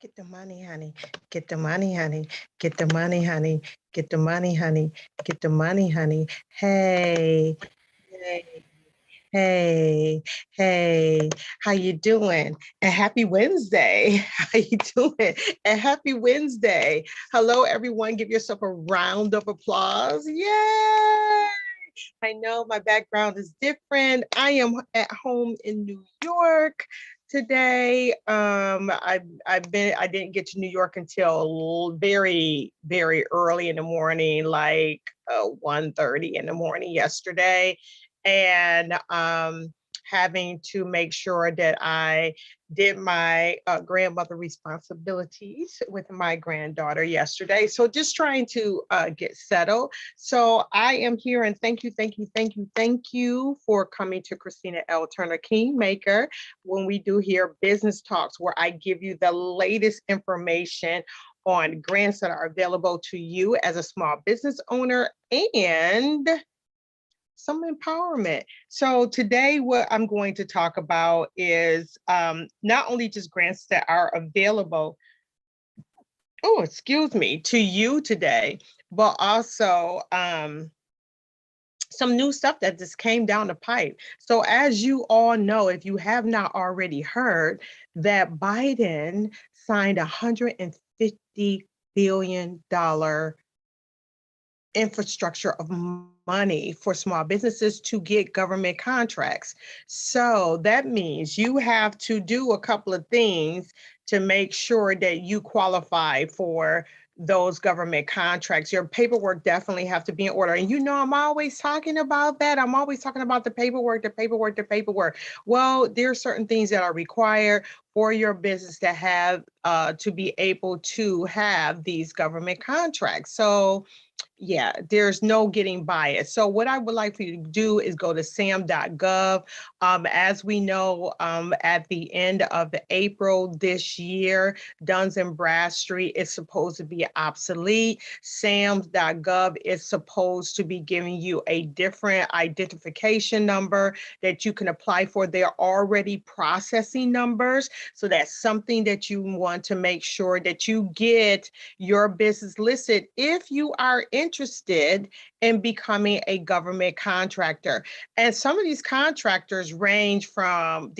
Get the money, honey. Get the money, honey. Get the money, honey. Get the money, honey. Get the money, honey. Hey, hey, hey, hey. How you doing? And happy Wednesday. How you doing? And happy Wednesday. Hello, everyone. Give yourself a round of applause. Yay! I know my background is different. I am at home in New York today. I didn't get to New York until very, very early in the morning, like 1:30 in the morning yesterday. And having to make sure that I did my grandmother responsibilities with my granddaughter yesterday. So just trying to get settled. So I am here and thank you, thank you, thank you, thank you for coming to Christina L Turner Kingmaker when we do here business talks where I give you the latest information on grants that are available to you as a small business owner and some empowerment. So today what I'm going to talk about is not only just grants that are available, to you today, but also some new stuff that just came down the pipe. So as you all know, if you have not already heard, that Biden signed $150 billion infrastructure of money for small businesses to get government contracts. So that means you have to do a couple of things to make sure that you qualify for those government contracts. Your paperwork definitely have to be in order. And you know, I'm always talking about that. I'm always talking about the paperwork, the paperwork, the paperwork. Well, there are certain things that are required for your business to have to be able to have these government contracts. So yeah, there's no getting by it. So what I would like for you to do is go to sam.gov. As we know, at the end of April this year, Duns and Bradstreet is supposed to be obsolete. Sams.gov is supposed to be giving you a different identification number that you can apply for. They're already processing numbers. So that's something that you want to make sure that you get your business listed if you are interested in becoming a government contractor. And some of these contracts, they range from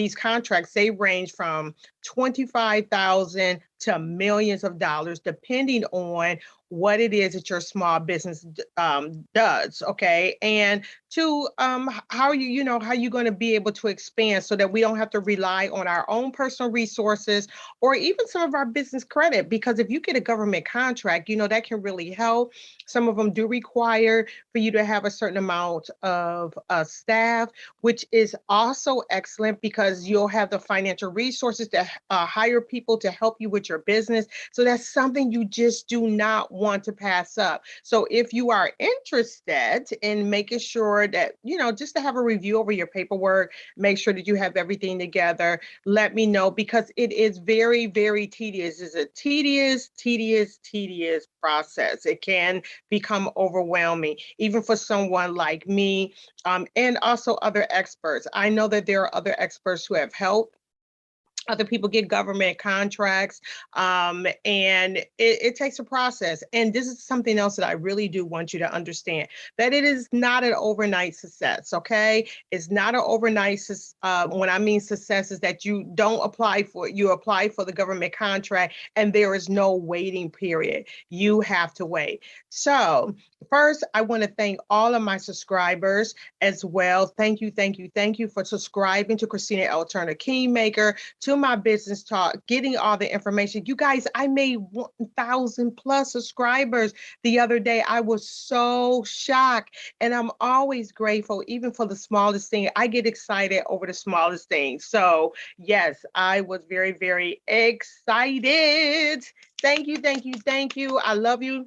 25,000 to millions of dollars, depending on what it is that your small business does. Okay. And to how how you going to be able to expand so that we don't have to rely on our own personal resources or even some of our business credit, because if you get a government contract, that can really help. Some of them do require for you to have a certain amount of staff, which is also excellent because you'll have the financial resources to hire people to help you with your business. So that's something you just do not want to pass up. So if you are interested in making sure that, just to have a review over your paperwork, make sure that you have everything together, let me know, because it is very, very tedious. It's a tedious process. It can become overwhelming, even for someone like me, and also other experts. I know that there are other experts who have helped other people get government contracts, and it takes a process. And this is something else that I really do want you to understand, that it is not an overnight success. Okay, it's not an overnight when I mean success is that you apply for the government contract and there is no waiting period. You have to wait. So first, I want to thank all of my subscribers as well. Thank you, thank you, thank you for subscribing to Christina L Turner Kingmaker, to my business talk, getting all the information. You guys, I made 1,000 plus subscribers the other day. I was so shocked, and I'm always grateful, even for the smallest thing. I get excited over the smallest things. So yes, I was very, very excited. Thank you, thank you, thank you. I love you.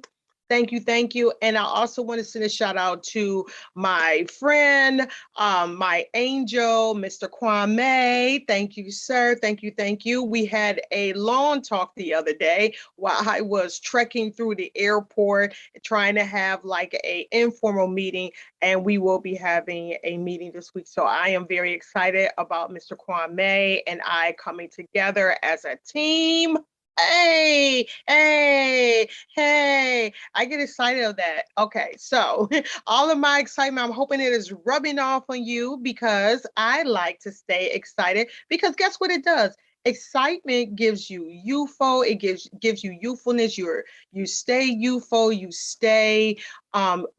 Thank you, thank you. And I also want to send a shout out to my friend, my angel, Mr. Kwame. Thank you, sir. Thank you, thank you. We had a long talk the other day while I was trekking through the airport, trying to have like a informal meeting, and we will be having a meeting this week. So I am very excited about Mr. Kwame and I coming together as a team. Hey, hey, hey. I get excited of that. Okay, so all of my excitement, I'm hoping it is rubbing off on you because I like to stay excited because guess what it does? Excitement gives you youthful, it gives you youthfulness. You stay youthful, you stay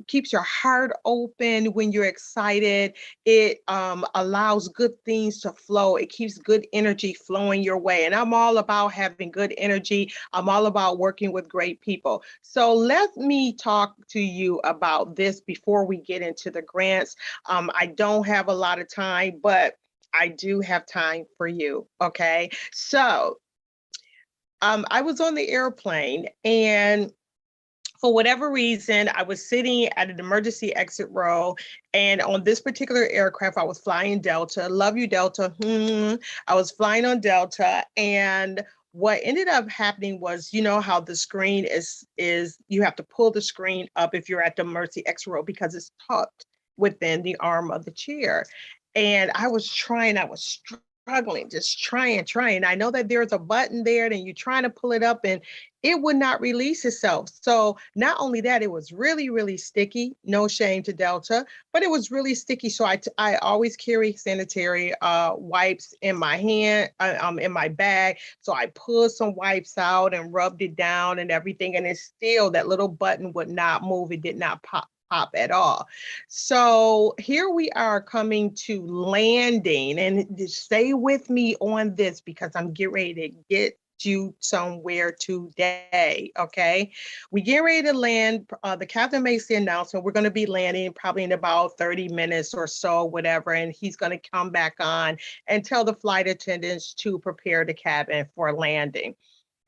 keeps your heart open when you're excited. It allows good things to flow. It keeps good energy flowing your way. And I'm all about having good energy. I'm all about working with great people. So let me talk to you about this before we get into the grants. I don't have a lot of time, but I do have time for you. Okay. So I was on the airplane and for whatever reason, I was sitting at an emergency exit row. And on this particular aircraft, I was flying Delta. Love you, Delta. I was flying on Delta. And what ended up happening was, you know how the screen is you have to pull the screen up if you're at the emergency exit row because it's tucked within the arm of the chair. And I was struggling, just trying. I know that there's a button there and you're trying to pull it up and it would not release itself. So not only that, it was really, really sticky. No shame to Delta, but it was really sticky. So I always carry sanitary wipes in my hand, in my bag. So I pulled some wipes out and rubbed it down and everything. And it's still, that little button would not move. It did not pop at all. So here we are coming to landing, and just stay with me on this because I'm getting ready to get you somewhere today. Okay, we get ready to land. The captain makes the announcement. We're going to be landing probably in about 30 minutes or so, whatever, and he's going to come back on and tell the flight attendants to prepare the cabin for landing.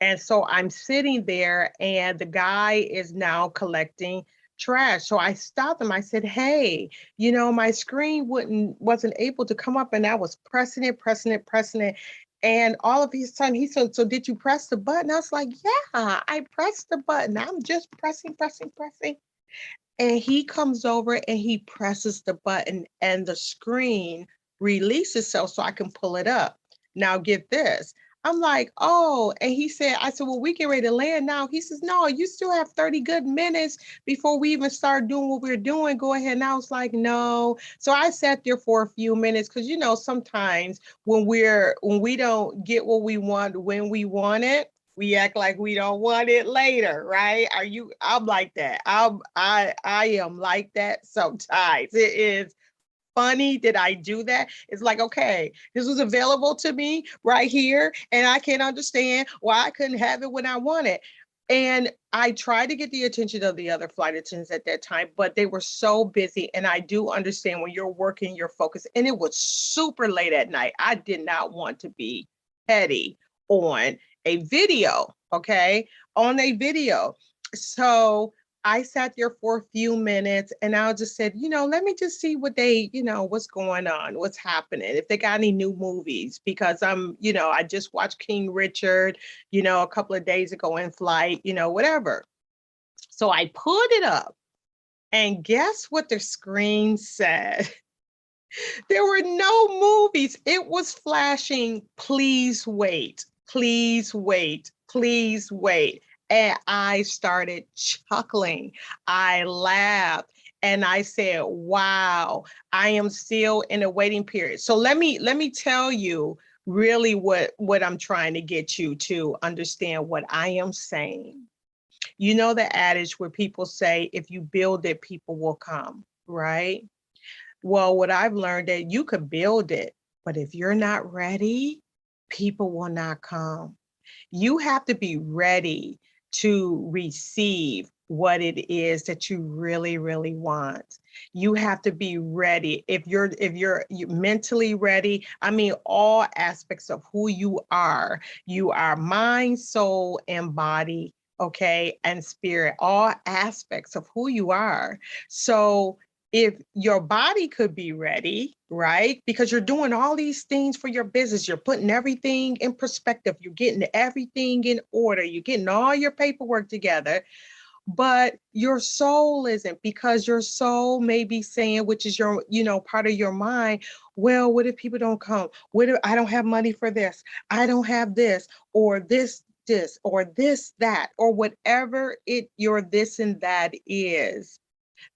And so I'm sitting there and the guy is now collecting trash. So I stopped him. I said, "Hey, my screen wasn't able to come up and I was pressing it. And all of his time he said, "So did you press the button?" I was like, "Yeah, I pressed the button. I'm just pressing." And he comes over and he presses the button and the screen releases itself so I can pull it up. Now get this. I'm like, "Oh," and I said, "Well, we get ready to land now." He says, "No, you still have 30 good minutes before we even start doing what we're doing. Go ahead." And I was like, "No." So I sat there for a few minutes because sometimes when we don't get what we want when we want it, we act like we don't want it later, right? I'm like that. I am like that sometimes. It is funny that I do that. It's like, okay, this was available to me right here, and I can't understand why I couldn't have it when I want it. And I tried to get the attention of the other flight attendants at that time, but they were so busy. And I do understand when you're working, you're focused. And it was super late at night. I did not want to be petty on a video, okay? On a video. So I sat there for a few minutes and I just said, let me just see what's going on, what's happening, if they got any new movies, because I just watched King Richard, a couple of days ago in flight, whatever. So I pulled it up and guess what the screen said? There were no movies. It was flashing, "Please wait, please wait, please wait." And I started chuckling. I laughed and I said, "Wow, I am still in a waiting period." So let me tell you really what I'm trying to get you to understand what I am saying. You know the adage where people say, if you build it, people will come, right? Well, what I've learned that you could build it, but if you're not ready, people will not come. You have to be ready to receive what it is that you really, really want. You have to be ready. If you're mentally ready, I mean all aspects of who you are mind, soul, and body, okay, and spirit, all aspects of who you are. So if your body could be ready, right? Because you're doing all these things for your business, you're putting everything in perspective, you're getting everything in order, you're getting all your paperwork together, but your soul isn't, because your soul may be saying, which is your, part of your mind, "Well, what if people don't come? What if I don't have money for this? I don't have this, or this." practice or this, that, or whatever your this and that is,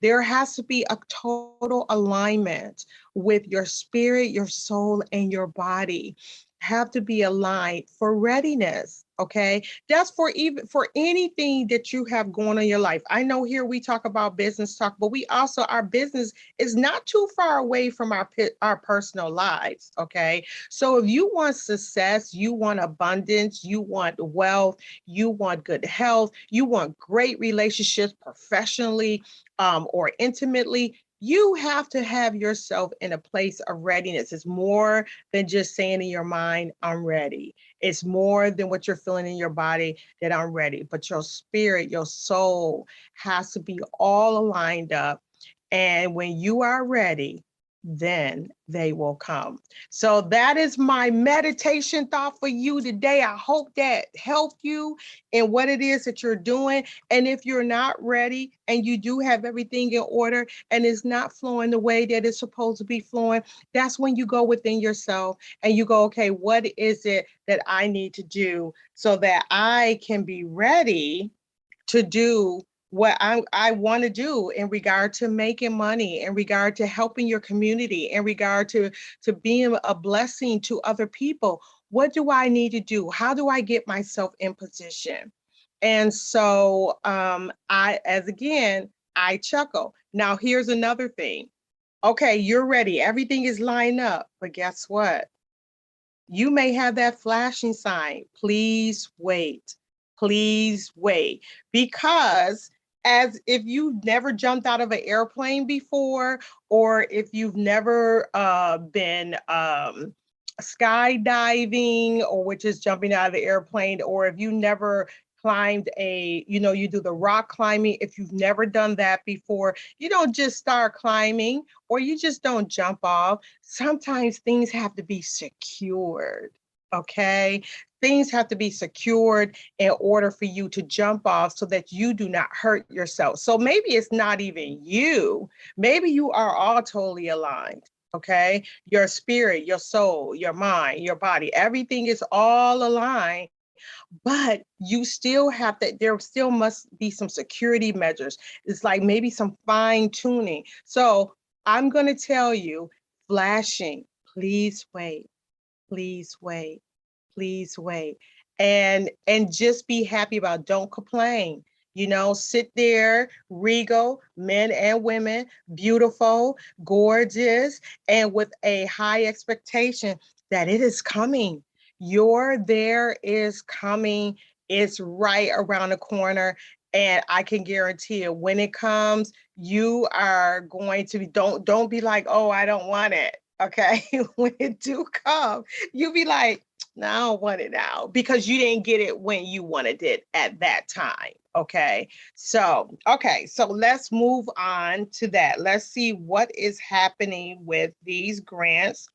there has to be a total alignment with your spirit, your soul, and your body. Have to be aligned for readiness. Okay. That's for even for anything that you have going on in your life. I know here we talk about business talk, but we also, our business is not too far away from our personal lives. Okay. So if you want success, you want abundance, you want wealth, you want good health, you want great relationships professionally, or intimately, you have to have yourself in a place of readiness. It's more than just saying in your mind, I'm ready. It's more than what you're feeling in your body, that I'm ready. But your spirit, your soul has to be all aligned up. And when you are ready, then they will come. So that is my meditation thought for you today. I hope that helped you in what it is that you're doing. And if you're not ready and you do have everything in order and it's not flowing the way that it's supposed to be flowing, that's when you go within yourself and you go, okay, what is it that I need to do so that I can be ready to do what I want to do in regard to making money, in regard to helping your community, in regard to being a blessing to other people. What do I need to do? How do I get myself in position? And so I chuckle. Now here's another thing. Okay, you're ready. Everything is lined up, but guess what? You may have that flashing sign. Please wait. Please wait. Because as if you've never jumped out of an airplane before, or if you've never been skydiving, or which is jumping out of the airplane, or if you never climbed you do the rock climbing, if you've never done that before, you don't just start climbing or you just don't jump off. Sometimes things have to be secured. Okay. Things have to be secured in order for you to jump off so that you do not hurt yourself. So maybe it's not even you. Maybe you are all totally aligned. Okay. Your spirit, your soul, your mind, your body, everything is all aligned, but you still have to, there still must be some security measures. It's like maybe some fine tuning. So I'm going to tell you, flashing, please wait, please wait, please wait. And just be happy about, don't complain. Sit there, regal, men and women, beautiful, gorgeous, and with a high expectation that it is coming. Your there is coming. It's right around the corner. And I can guarantee it, when it comes, you are going to be, don't be like, oh, I don't want it. Okay. When it do come, you be like, no, I don't want it now, because you didn't get it when you wanted it at that time. Okay. So let's move on to that. Let's see what is happening with these grants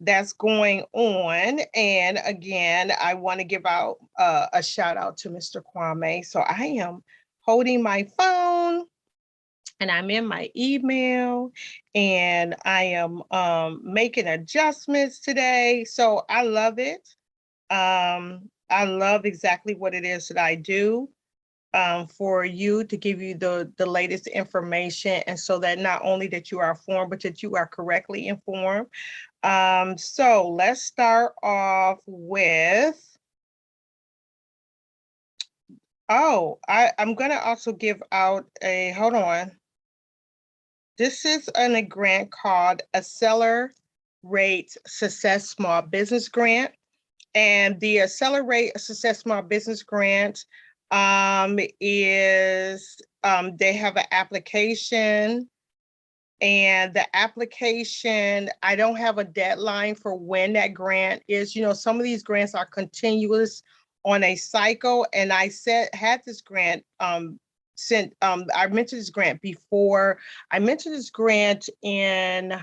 that's going on. And again, I want to give out a shout out to Mr. Kwame. So I am holding my phone and I'm in my email and I am making adjustments today. So I love it. I love exactly what it is that I do for you, to give you the latest information, and so that not only that you are informed, but that you are correctly informed. So let's start off with, I'm going to also give out hold on. This is a grant called AccelHERate Success Small Business Grant. And the AccelHERate Success Small Business Grant is, they have an application, and the application, I don't have a deadline for when that grant is. Some of these grants are continuous on a cycle, and I had this grant I mentioned this grant before. I mentioned this grant in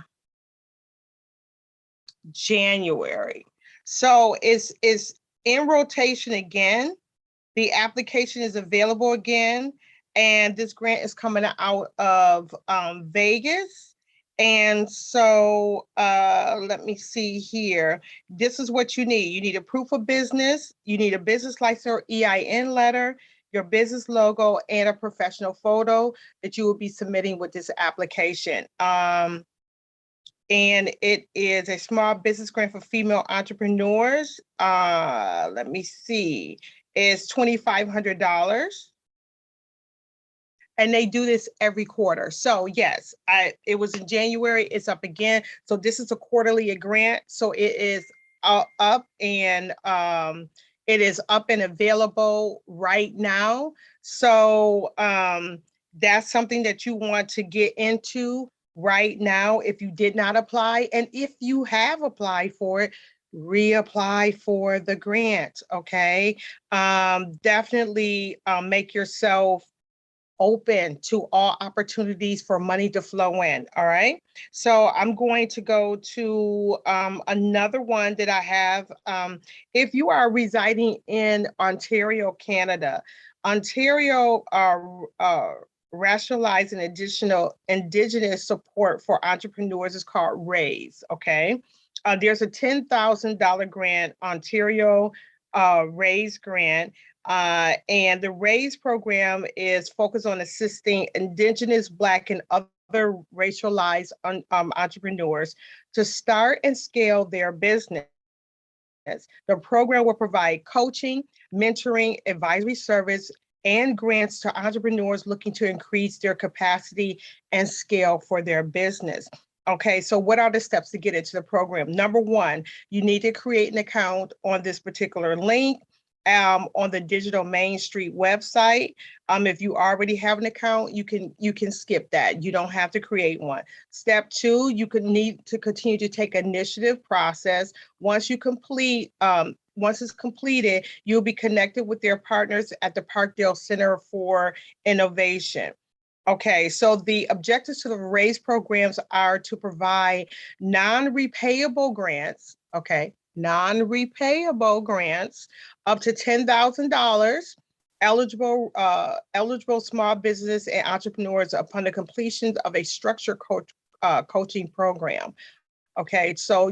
January. So it's in rotation again. The application is available again, and this grant is coming out of Vegas. And so let me see here. This is what you need. You need a proof of business. You need a business license or EIN letter, your business logo, and a professional photo that you will be submitting with this application. And it is a small business grant for female entrepreneurs. Let me see. It's $2,500. And they do this every quarter. So yes, it was in January, it's up again. So this is a quarterly grant. So it is up and it is up and available right now. So that's something that you want to get into right now if you did not apply. And if you have applied for it, reapply for the grant, okay? Definitely make yourself open to all opportunities for money to flow in, all right? So I'm going to go to another one that I have. If you are residing in Ontario, Canada, Ontario Racialized and Indigenous support for entrepreneurs is called RAISE, okay? There's a $10,000 grant, Ontario RAISE grant, and the RAISE program is focused on assisting Indigenous, Black, and other racialized entrepreneurs to start and scale their business. The program will provide coaching, mentoring, advisory service, and grants to entrepreneurs looking to increase their capacity and scale for their business. Okay, so what are the steps to get into the program? Number one, you need to create an account on this particular link. On the Digital Main Street website. If you already have an account, you can skip that. You don't have to create one. Step two, you could need to continue to take initiative process. Once you complete, once it's completed, you'll be connected with their partners at the Parkdale Center for Innovation. Okay, so the objectives to the RAISE programs are to provide non-repayable grants, okay, non-repayable grants up to $10,000 eligible small business and entrepreneurs upon the completion of a structured coaching program. Okay, so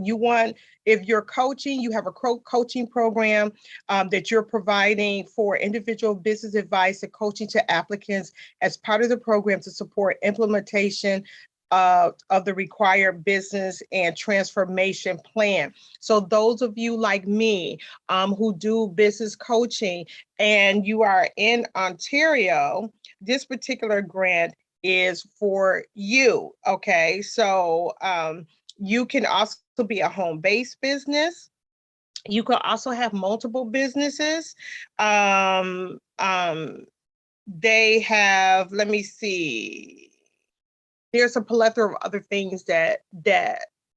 if you're coaching, you have a coaching program that you're providing for individual business advice and coaching to applicants as part of the program to support implementation of the required business and transformation plan. So those of you like me who do business coaching and you are in Ontario, this particular grant is for you, okay? So you can also be a home-based business. You could also have multiple businesses. They have, let me see, there's a plethora of other things that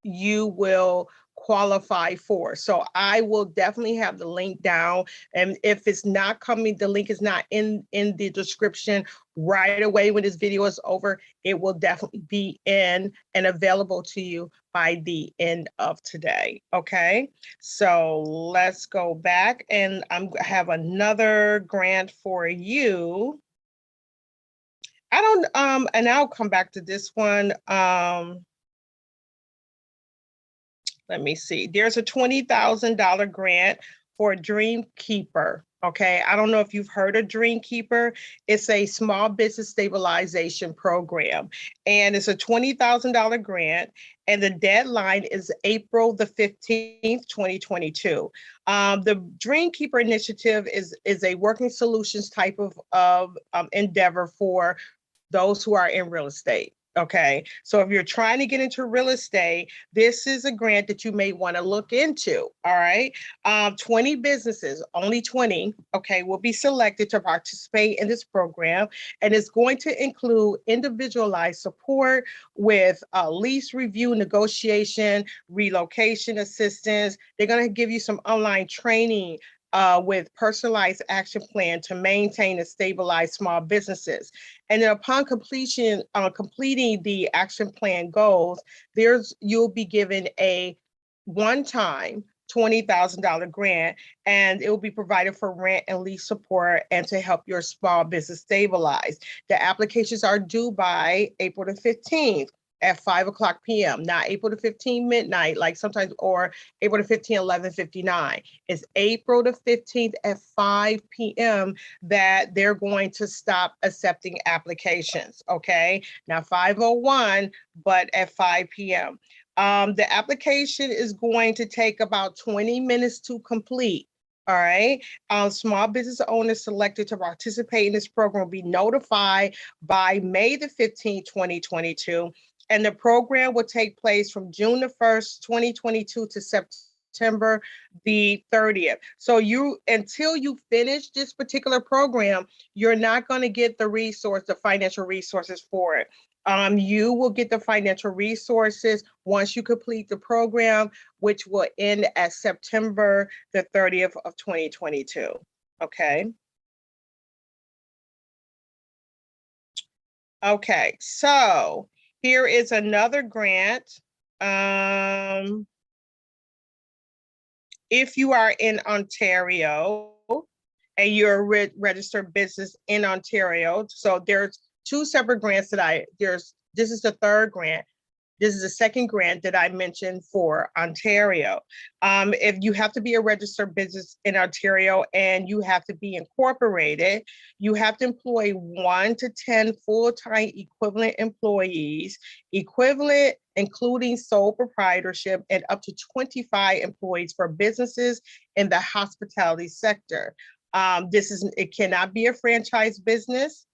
you will qualify for. So I will definitely have the link down. And if it's not coming, the link is not in the description right away when this video is over, it will definitely be in and available to you by the end of today. Okay, so let's go back and I have another grant for you. And I'll come back to this one. Let me see. There's a $20,000 grant for Dreamkeeper. Okay, I don't know if you've heard of Dreamkeeper. It's a small business stabilization program, and it's a $20,000 grant, and the deadline is April the 15th, 2022. The Dreamkeeper initiative is a working solutions type of endeavor for those who are in real estate. Okay, so if you're trying to get into real estate, this is a grant that you may want to look into. All right, 20 businesses, only 20, okay, will be selected to participate in this program, and it's going to include individualized support with lease review, negotiation, relocation assistance. They're going to give you some online training with personalized action plan to maintain and stabilize small businesses. And then upon completing the action plan goals, you'll be given a one-time $20,000 grant, and it will be provided for rent and lease support and to help your small business stabilize. The applications are due by April the 15th. at 5:00 p.m., not April the 15th midnight, like sometimes, or April the 15th, 11:59. It's April the 15th at 5 p.m. that they're going to stop accepting applications, okay? Now 5:01, but at 5 p.m. The application is going to take about 20 minutes to complete. All right. Small business owners selected to participate in this program will be notified by May the 15th, 2022. And the program will take place from June the 1st, 2022 to September the 30th. So until you finish this particular program, you're not going to get the financial resources for it. You will get the financial resources once you complete the program, which will end at September the 30th of 2022. Okay. Okay, so here is another grant. If you are in Ontario and you're a registered business in Ontario, so there's two separate grants this is the third grant. This is the second grant that I mentioned for Ontario. If you have to be a registered business in Ontario and you have to be incorporated, you have to employ 1 to 10 full-time equivalent employees, equivalent including sole proprietorship, and up to 25 employees for businesses in the hospitality sector. It cannot be a franchise business.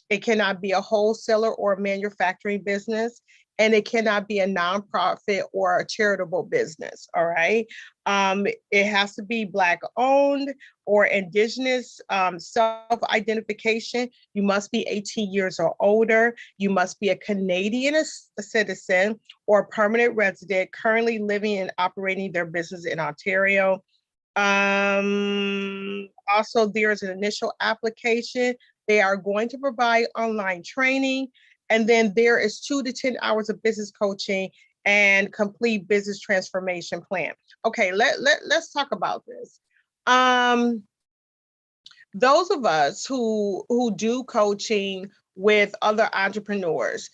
It cannot be a wholesaler or a manufacturing business, and it cannot be a nonprofit or a charitable business, all right? It has to be Black owned or Indigenous self-identification. You must be 18 years or older. You must be a Canadian citizen or permanent resident currently living and operating their business in Ontario. Also, there's an initial application. They are going to provide online training. And then there is 2 to 10 hours of business coaching and complete business transformation plan. Okay, let's talk about this. Those of us who do coaching with other entrepreneurs,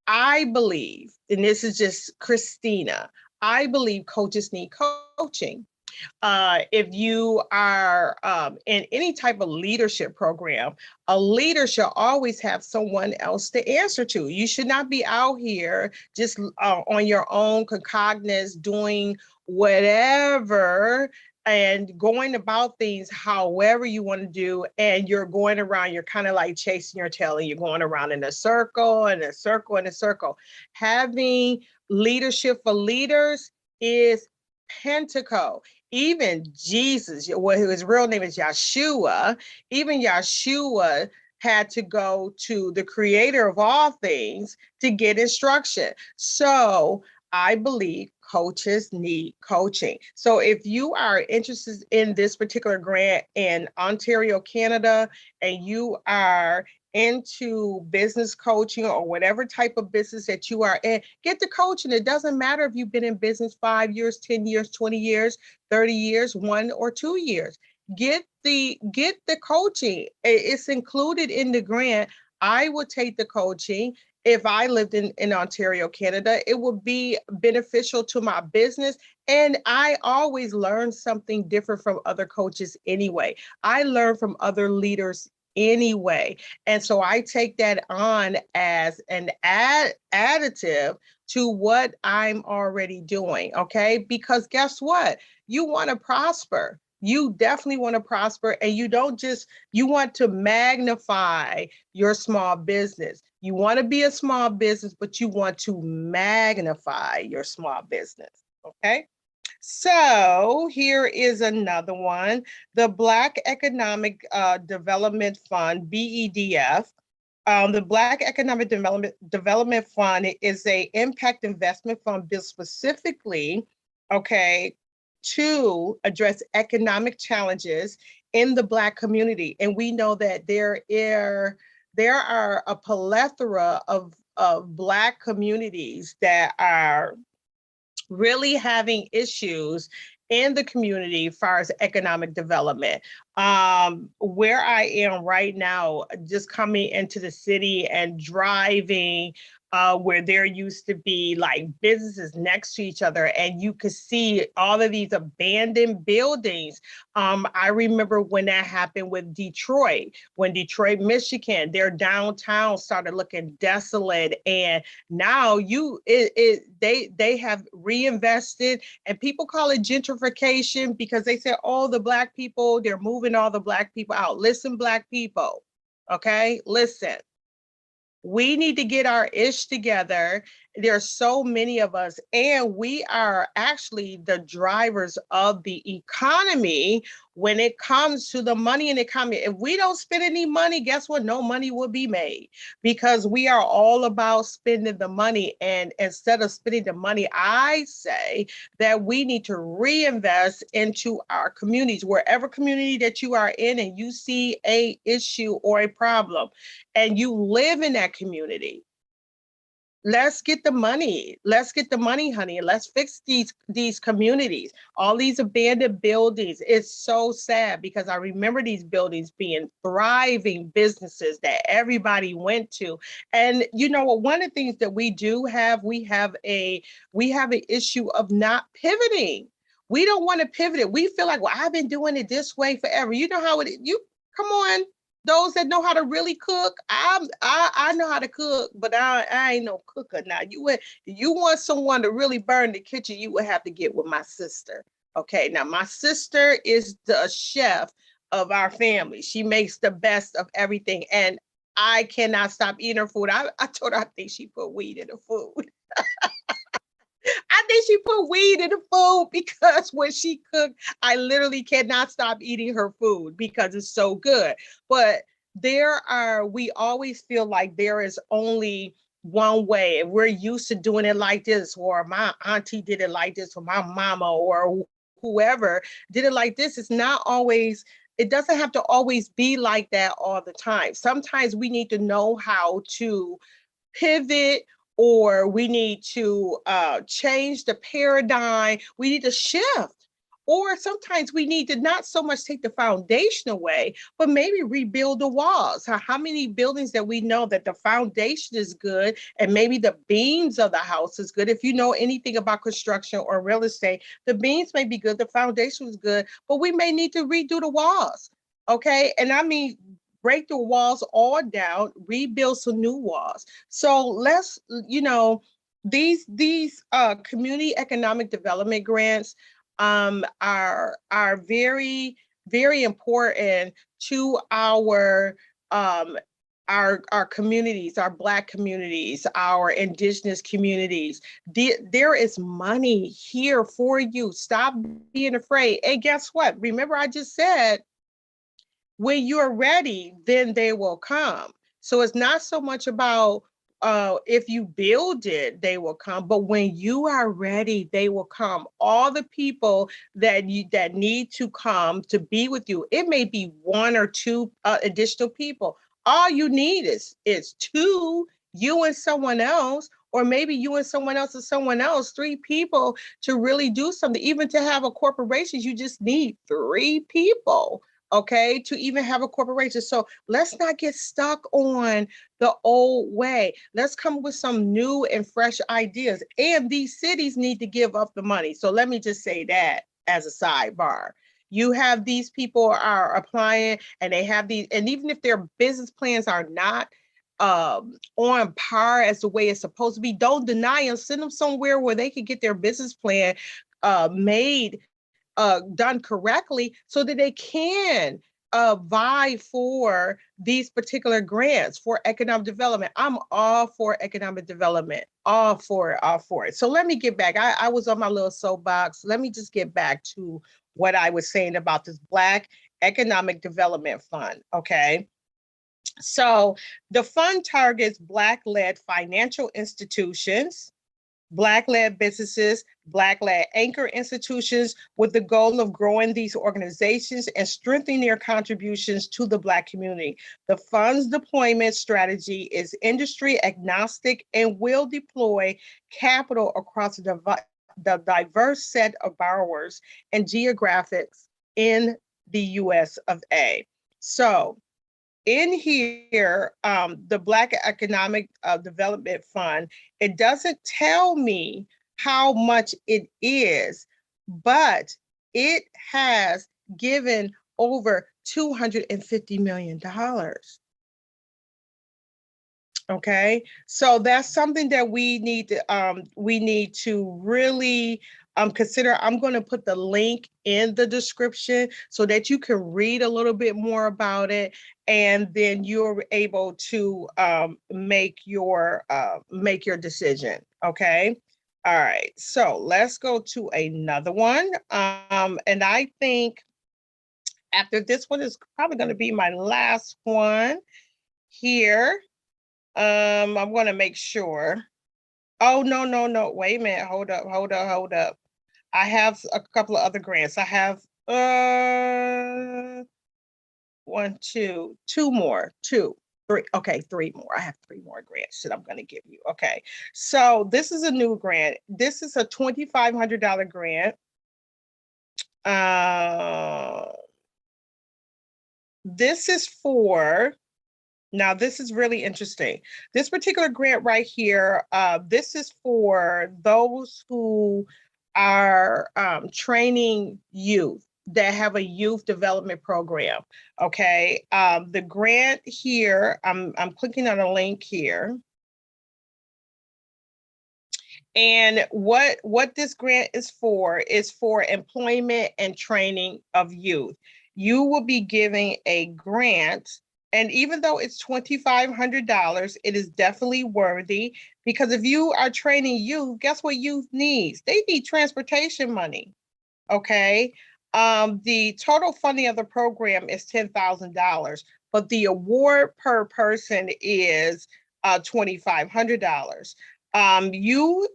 I believe, and this is just Christina, I believe coaches need coaching. If you are in any type of leadership program, a leader should always have someone else to answer to. You should not be out here just on your own concognizance doing whatever and going about things however you want to do, and you're going around, you're kind of like chasing your tail, and you're going around in a circle and a circle and a circle. Having leadership for leaders is Pentacle. Even Jesus, his real name is Yeshua, even Yeshua had to go to the creator of all things to get instruction. So I believe coaches need coaching. So if you are interested in this particular grant in Ontario, Canada, and you are into business coaching or whatever type of business that you are in, get the coaching. It doesn't matter if you've been in business 5 years, 10 years, 20 years, 30 years, 1 or 2 years. Get the coaching. It's included in the grant. I would take the coaching. If I lived in Ontario, Canada, it would be beneficial to my business. And I always learn something different from other coaches anyway. I learn from other leaders anyway. And so I take that on as an additive to what I'm already doing, okay? Because guess what? You want to prosper. You definitely want to prosper, and you want to magnify your small business. You want to be a small business, but you want to magnify your small business, okay? So here is another one. The Black Economic Development Fund, BEDF. The Black Economic Development Fund is a impact investment fund built specifically, okay, to address economic challenges in the Black community. And we know that there are a plethora of Black communities that are really having issues in the community as far as economic development. Where I am right now, just coming into the city and driving where there used to be like businesses next to each other, and you could see all of these abandoned buildings. I remember when that happened with Detroit, when Detroit, Michigan, their downtown started looking desolate, and now they have reinvested, and people call it gentrification because they say, oh, the Black people, they're moving all the Black people out. Listen, Black people, okay, listen. We need to get our ish together. There's so many of us, and we are actually the drivers of the economy when it comes to the money in the economy. If we don't spend any money, guess what? No money will be made, because we are all about spending the money. And instead of spending the money, I say that we need to reinvest into our communities, wherever community that you are in, and you see a issue or a problem and you live in that community. Let's get the money. Let's get the money, honey. Let's fix these communities. All these abandoned buildings. It's so sad because I remember these buildings being thriving businesses that everybody went to. And you know what? One of the things that we do have, we have an issue of not pivoting. We don't want to pivot it. We feel like, well, I've been doing it this way forever. You know how it is. You come on. Those that know how to really cook, I know how to cook, but I ain't no cooker. Now you want someone to really burn the kitchen, you would have to get with my sister. Okay, now my sister is the chef of our family. She makes the best of everything, and I cannot stop eating her food. I told her I think she put weed in the food. I think she put weed in the food because when she cooked, I literally cannot stop eating her food because it's so good. But we always feel like there is only one way, and we're used to doing it like this, or my auntie did it like this, or my mama, or whoever did it like this. It's not always, it doesn't have to always be like that all the time. Sometimes we need to know how to pivot, or we need to change the paradigm. We need to shift. Or sometimes we need to not so much take the foundation away, but maybe rebuild the walls. How many buildings that we know that the foundation is good and maybe the beams of the house is good? If you know anything about construction or real estate, the beams may be good, the foundation is good, but we may need to redo the walls. Okay. And I mean, break the walls all down, rebuild some new walls. So let's, these community economic development grants are very, very important to our communities, our Black communities, our Indigenous communities. There is money here for you. Stop being afraid. And guess what? Remember, I just said, when you're ready, then they will come. So it's not so much about if you build it, they will come, but when you are ready, they will come. All the people that need to come to be with you, it may be one or two additional people. All you need is two, you and someone else, or maybe you and someone else and someone else, three people to really do something. Even to have a corporation, you just need three people, okay, to even have a corporation. So let's not get stuck on the old way. Let's come with some new and fresh ideas. And these cities need to give up the money. So let me just say that as a sidebar. You have these people are applying, and they have these, and even if their business plans are not on par as the way it's supposed to be, don't deny them. Send them somewhere where they can get their business plan made, done correctly, so that they can vie for these particular grants for economic development. I'm all for economic development, all for it, all for it. So let me get back. I was on my little soapbox. Let me just get back to what I was saying about this Black Economic Development Fund, okay? So the fund targets Black-led financial institutions, Black-led businesses, Black-led anchor institutions, with the goal of growing these organizations and strengthening their contributions to the Black community. The fund's deployment strategy is industry agnostic and will deploy capital across the diverse set of borrowers and geographics in the US of A. So in here, the Black Economic Development Fund, it doesn't tell me how much it is, but it has given over $250 million. Okay, so that's something that we need to really consider. I'm going to put the link in the description so that you can read a little bit more about it, and then you're able to make your decision. Okay. All right, so let's go to another one. And I think after this one is probably going to be my last one here. I'm gonna make sure. Oh, no, no, no. Wait a minute. Hold up, hold up, hold up. I have a couple of other grants. I have one, two more, two, three. Okay, three more. I have three more grants that I'm gonna give you. Okay. So this is a new grant. This is a $2,500 grant. This is for Now, this is really interesting. This particular grant right here, this is for those who are training youth that have a youth development program. Okay, the grant here, I'm clicking on a link here. And what this grant is for employment and training of youth. You will be giving a grant, and even though it's $2,500, it is definitely worthy, because if you are training youth, guess what youth needs? They need transportation money. Okay. The total funding of the program is $10,000, but the award per person is $2,500. You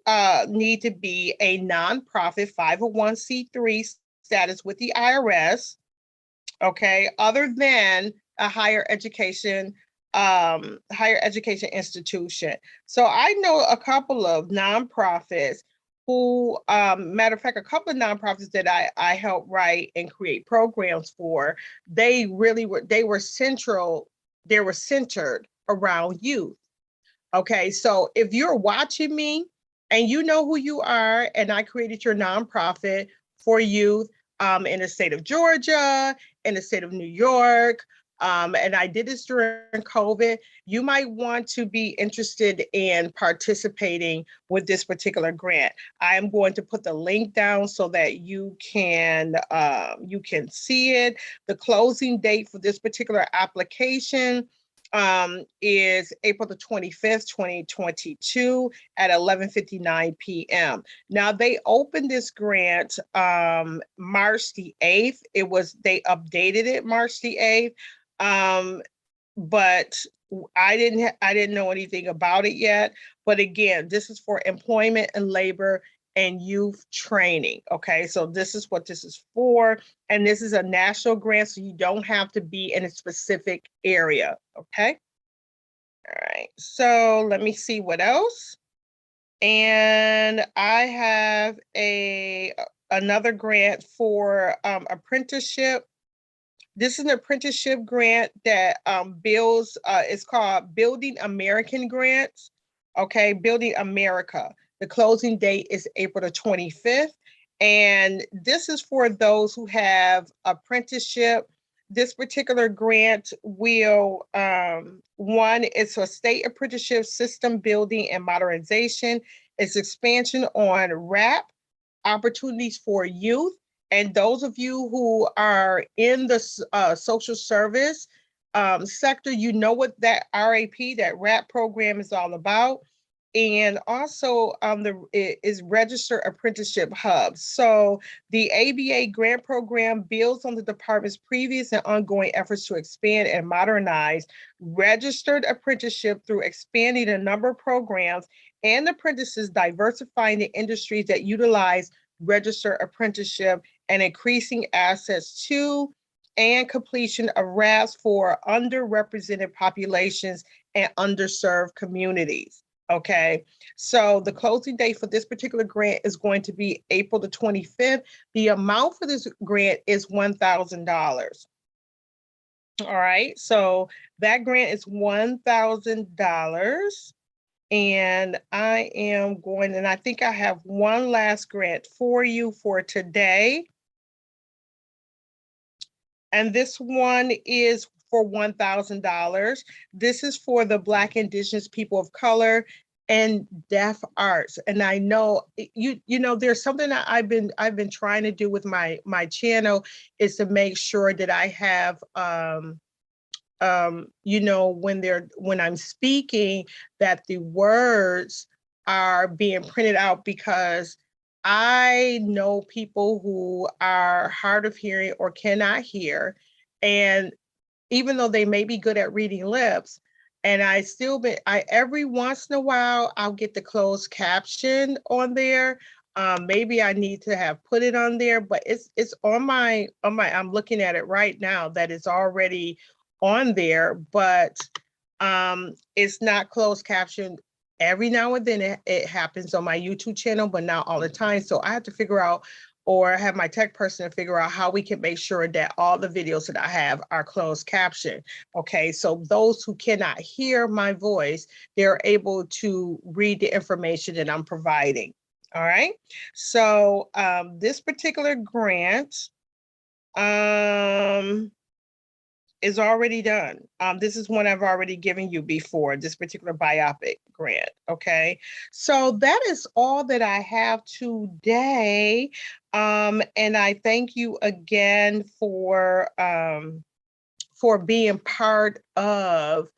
need to be a nonprofit 501c3 status with the IRS, okay, other than a higher education institution. So I know a couple of nonprofits who, matter of fact, a couple of nonprofits that I help write and create programs for, they were centered around youth. Okay, so if you're watching me and you know who you are, and I created your nonprofit for youth in the state of Georgia, in the state of New York, and I did this during COVID, you might want to be interested in participating with this particular grant. I am going to put the link down so that you can see it. The closing date for this particular application is April the 25th, 2022 at 11:59 p.m. Now they opened this grant March the 8th. They updated it March the 8th. But I didn't know anything about it yet. But again, this is for employment and labor and youth training. Okay, so this is what this is for. And this is a national grant, so you don't have to be in a specific area. Okay. All right, so let me see what else. And I have another grant for apprenticeship. This is an apprenticeship grant that it's called Building American Grants. Okay, Building America. The closing date is April the 25th. And this is for those who have apprenticeship. This particular grant will, one, it's a state apprenticeship system building and modernization. It's expansion on RAP, opportunities for youth. And those of you who are in the social service sector, you know what that RAP program is all about. And also it is Registered Apprenticeship Hub. So the ABA grant program builds on the department's previous and ongoing efforts to expand and modernize registered apprenticeship through expanding the number of programs and apprentices, diversifying the industries that utilize registered apprenticeship, and increasing access to and completion of RAPs for underrepresented populations and underserved communities. Okay, so the closing date for this particular grant is going to be April the 25th. The amount for this grant is $1,000. All right, so that grant is $1,000. And I am going, and I think I have one last grant for you for today. And this one is for $1,000. This is for the Black, Indigenous, people of color, and deaf arts. And I know you know there's something that I've been trying to do with my channel is to make sure that I have you know, when I'm speaking, that the words are being printed out, because I know people who are hard of hearing or cannot hear, and even though they may be good at reading lips, and I every once in a while I'll get the closed caption on there. Maybe I need to have put it on there, but it's on my I'm looking at it right now that it's already on there, but it's not closed captioned. Every now and then it happens on my YouTube channel, but not all the time. So I have to figure out, or have my tech person to figure out how we can make sure that all the videos that I have are closed captioned. Okay, so those who cannot hear my voice, they're able to read the information that I'm providing. All right, so this particular grant is already done. This is one I've already given you before, this particular BIPOC grant, okay? So that is all that I have today. And I thank you again for being part of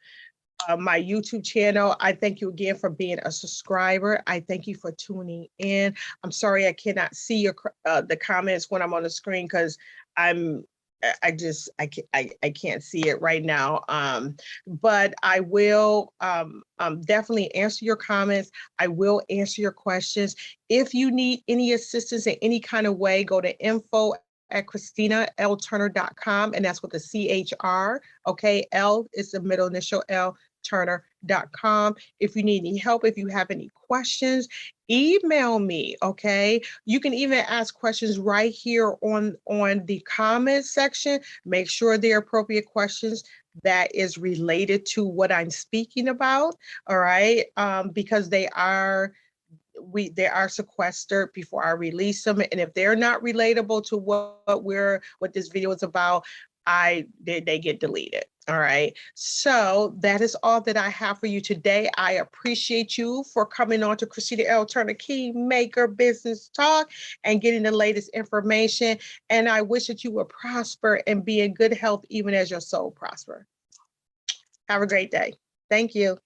my YouTube channel. I thank you again for being a subscriber. I thank you for tuning in. I'm sorry I cannot see your the comments when I'm on the screen, because I can't see it right now. But I will definitely answer your comments. I will answer your questions. If you need any assistance in any kind of way, go to info@ChristinaLTurner.com, and that's with the CHR. Okay, L is the middle initial L, Turner.com. If you need any help, if you have any questions, email me. Okay, you can even ask questions right here on the comment section. Make sure they're appropriate questions that is related to what I'm speaking about. All right, because they are sequestered before I release them, and if they're not relatable to what this video is about, they get deleted. All right, so that is all that I have for you today. I appreciate you for coming on to Christina L Turner Kingmaker Business Talk and getting the latest information, and I wish that you will prosper and be in good health even as your soul prosper. Have a great day. Thank you.